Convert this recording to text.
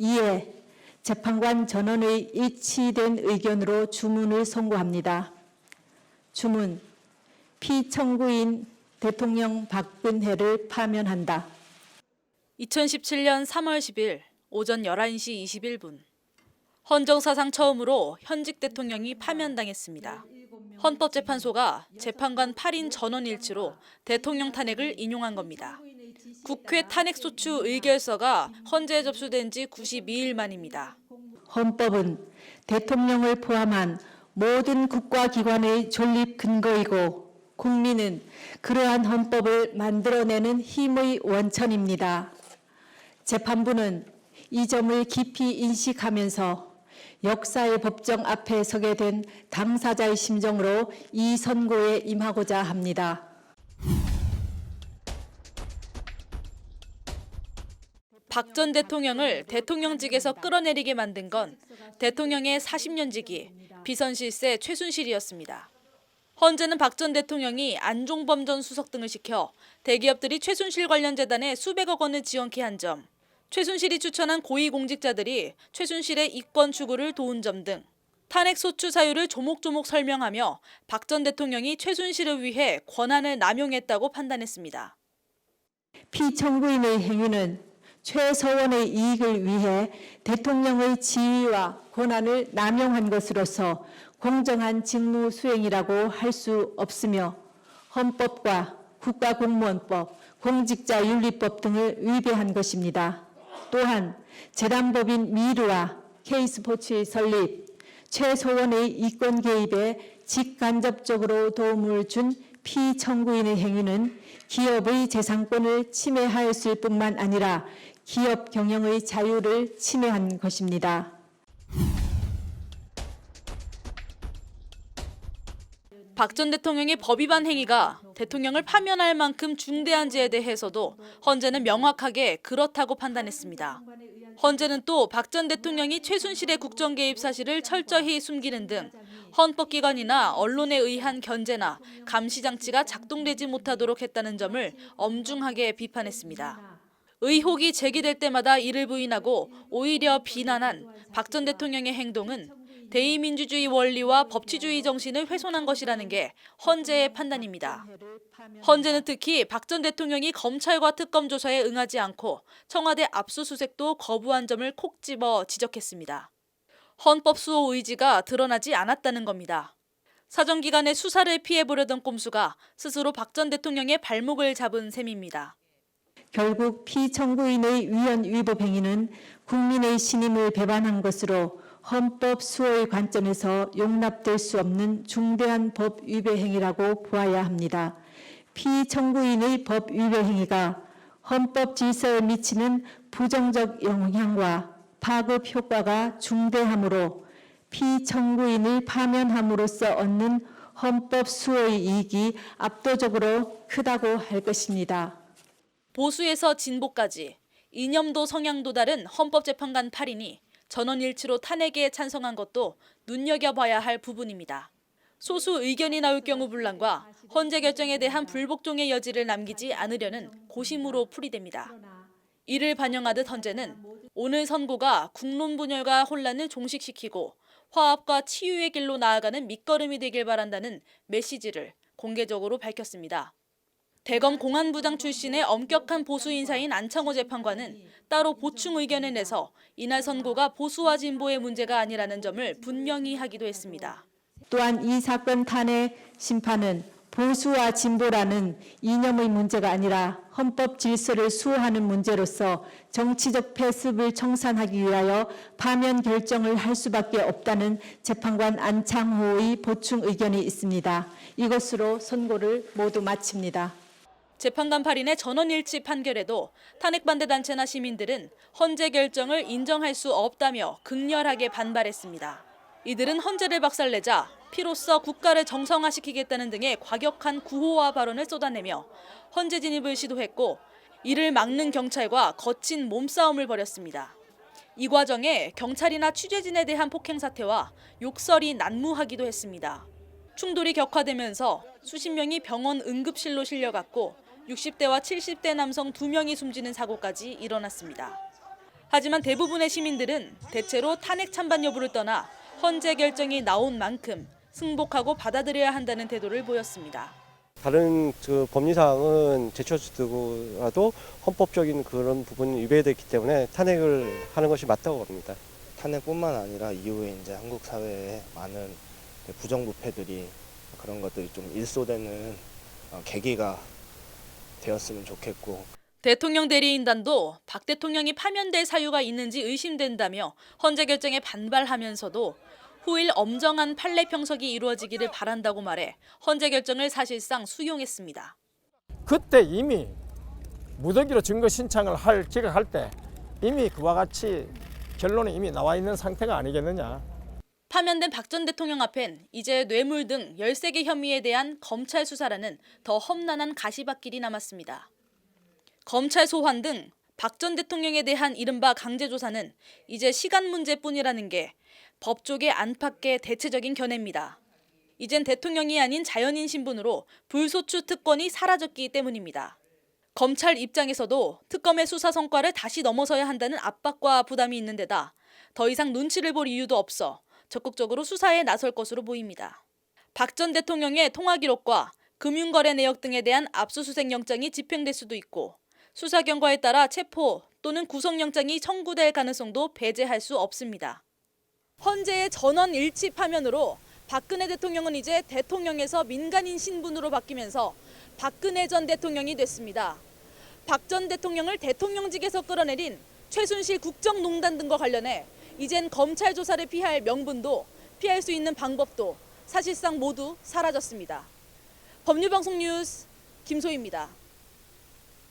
이에 재판관 전원의 일치된 의견으로 주문을 선고합니다. 주문, 피청구인 대통령 박근혜를 파면한다. 2017년 3월 10일 오전 11시 21분. 헌정사상 처음으로 현직 대통령이 파면당했습니다. 헌법재판소가 재판관 8인 전원 일치로 대통령 탄핵을 인용한 겁니다. 국회 탄핵소추 의결서가 헌재에 접수된 지 92일 만입니다. 헌법은 대통령을 포함한 모든 국가기관의 존립 근거이고 국민은 그러한 헌법을 만들어내는 힘의 원천입니다. 재판부는 이 점을 깊이 인식하면서 역사의 법정 앞에 서게 된 당사자의 심정으로 이 선고에 임하고자 합니다. 박 전 대통령을 대통령직에서 끌어내리게 만든 건 대통령의 40년지기 비선실세 최순실이었습니다. 헌재는 박 전 대통령이 안종범 전 수석 등을 시켜 대기업들이 최순실 관련 재단에 수백억 원을 지원케 한 점, 최순실이 추천한 고위공직자들이 최순실의 이권 추구를 도운 점 등 탄핵 소추 사유를 조목조목 설명하며 박 전 대통령이 최순실을 위해 권한을 남용했다고 판단했습니다. 피청구인의 행위는 최서원의 이익을 위해 대통령의 지위와 권한을 남용한 것으로서 공정한 직무 수행이라고 할 수 없으며 헌법과 국가공무원법, 공직자윤리법 등을 위배한 것입니다. 또한 재단법인 미르와 K스포츠의 설립, 최소원의 이권 개입에 직간접적으로 도움을 준 피청구인의 행위는 기업의 재산권을 침해하였을 뿐만 아니라 기업 경영의 자유를 침해한 것입니다. 박 전 대통령의 법 위반 행위가 대통령을 파면할 만큼 중대한지에 대해서도 헌재는 명확하게 그렇다고 판단했습니다. 헌재는 또 박 전 대통령이 최순실의 국정 개입 사실을 철저히 숨기는 등 헌법기관이나 언론에 의한 견제나 감시 장치가 작동되지 못하도록 했다는 점을 엄중하게 비판했습니다. 의혹이 제기될 때마다 이를 부인하고 오히려 비난한 박 전 대통령의 행동은 대의민주주의 원리와 법치주의 정신을 훼손한 것이라는 게 헌재의 판단입니다. 헌재는 특히 박 전 대통령이 검찰과 특검 조사에 응하지 않고 청와대 압수수색도 거부한 점을 콕 집어 지적했습니다. 헌법 수호 의지가 드러나지 않았다는 겁니다. 사정기관의 수사를 피해보려던 꼼수가 스스로 박 전 대통령의 발목을 잡은 셈입니다. 결국 피청구인의 위헌 위법 행위는 국민의 신임을 배반한 것으로 헌법 수호의 관점에서 용납될 수 없는 중대한 법 위배 행위라고 보아야 합니다. 피청구인의 법 위배 행위가 헌법 질서에 미치는 부정적 영향과 파급 효과가 중대하므로 피청구인을 파면함으로써 얻는 헌법 수호의 이익이 압도적으로 크다고 할 것입니다. 보수에서 진보까지 이념도 성향도 다른 헌법재판관 8인이 전원일치로 탄핵에 찬성한 것도 눈여겨봐야 할 부분입니다. 소수 의견이 나올 경우 분란과 헌재 결정에 대한 불복종의 여지를 남기지 않으려는 고심으로 풀이됩니다. 이를 반영하듯 헌재는 오늘 선고가 국론 분열과 혼란을 종식시키고 화합과 치유의 길로 나아가는 밑거름이 되길 바란다는 메시지를 공개적으로 밝혔습니다. 대검 공안부장 출신의 엄격한 보수 인사인 안창호 재판관은 따로 보충 의견을 내서 이날 선고가 보수와 진보의 문제가 아니라는 점을 분명히 하기도 했습니다. 또한 이 사건 탄핵 심판은 보수와 진보라는 이념의 문제가 아니라 헌법 질서를 수호하는 문제로서 정치적 패습을 청산하기 위하여 파면 결정을 할 수밖에 없다는 재판관 안창호의 보충 의견이 있습니다. 이것으로 선고를 모두 마칩니다. 재판관 8인의 전원일치 판결에도 탄핵반대 단체나 시민들은 헌재 결정을 인정할 수 없다며 극렬하게 반발했습니다. 이들은 헌재를 박살내자 피로써 국가를 정상화시키겠다는 등의 과격한 구호와 발언을 쏟아내며 헌재 진입을 시도했고 이를 막는 경찰과 거친 몸싸움을 벌였습니다. 이 과정에 경찰이나 취재진에 대한 폭행 사태와 욕설이 난무하기도 했습니다. 충돌이 격화되면서 수십 명이 병원 응급실로 실려갔고 60대와 70대 남성 2명이 숨지는 사고까지 일어났습니다. 하지만 대부분의 시민들은 대체로 탄핵 찬반 여부를 떠나 헌재 결정이 나온 만큼 승복하고 받아들여야 한다는 태도를 보였습니다. 다른 법리사항은 제쳐두더라도 헌법적인 그런 부분이 위배됐기 때문에 탄핵을 하는 것이 맞다고 봅니다. 탄핵뿐만 아니라 이후에 이제 한국 사회에 많은 부정부패들이 그런 것들이 좀 일소되는 계기가 되었으면 좋겠고. 대통령 대리인단도 박 대통령이 파면될 사유가 있는지 의심된다며 헌재 결정에 반발하면서도 후일 엄정한 판례 평석이 이루어지기를 바란다고 말해 헌재 결정을 사실상 수용했습니다. 그때 이미 무더기로 증거 신청을 기각할 때 이미 그와 같이 결론이 이미 나와 있는 상태가 아니겠느냐. 파면된 박 전 대통령 앞엔 이제 뇌물 등 13개 혐의에 대한 검찰 수사라는 더 험난한 가시밭길이 남았습니다. 검찰 소환 등 박 전 대통령에 대한 이른바 강제조사는 이제 시간 문제뿐이라는 게 법조계 안팎의 대체적인 견해입니다. 이젠 대통령이 아닌 자연인 신분으로 불소추 특권이 사라졌기 때문입니다. 검찰 입장에서도 특검의 수사 성과를 다시 넘어서야 한다는 압박과 부담이 있는 데다 더 이상 눈치를 볼 이유도 없어 적극적으로 수사에 나설 것으로 보입니다. 박 전 대통령의 통화 기록과 금융거래 내역 등에 대한 압수수색 영장이 집행될 수도 있고 수사 결과에 따라 체포 또는 구속영장이 청구될 가능성도 배제할 수 없습니다. 헌재의 전원 일치 파면으로 박근혜 대통령은 이제 대통령에서 민간인 신분으로 바뀌면서 박근혜 전 대통령이 됐습니다. 박 전 대통령을 대통령직에서 끌어내린 최순실 국정농단 등과 관련해 이젠 검찰 조사를 피할 명분도 피할 수 있는 방법도 사실상 모두 사라졌습니다. 법률방송 뉴스 김소희입니다.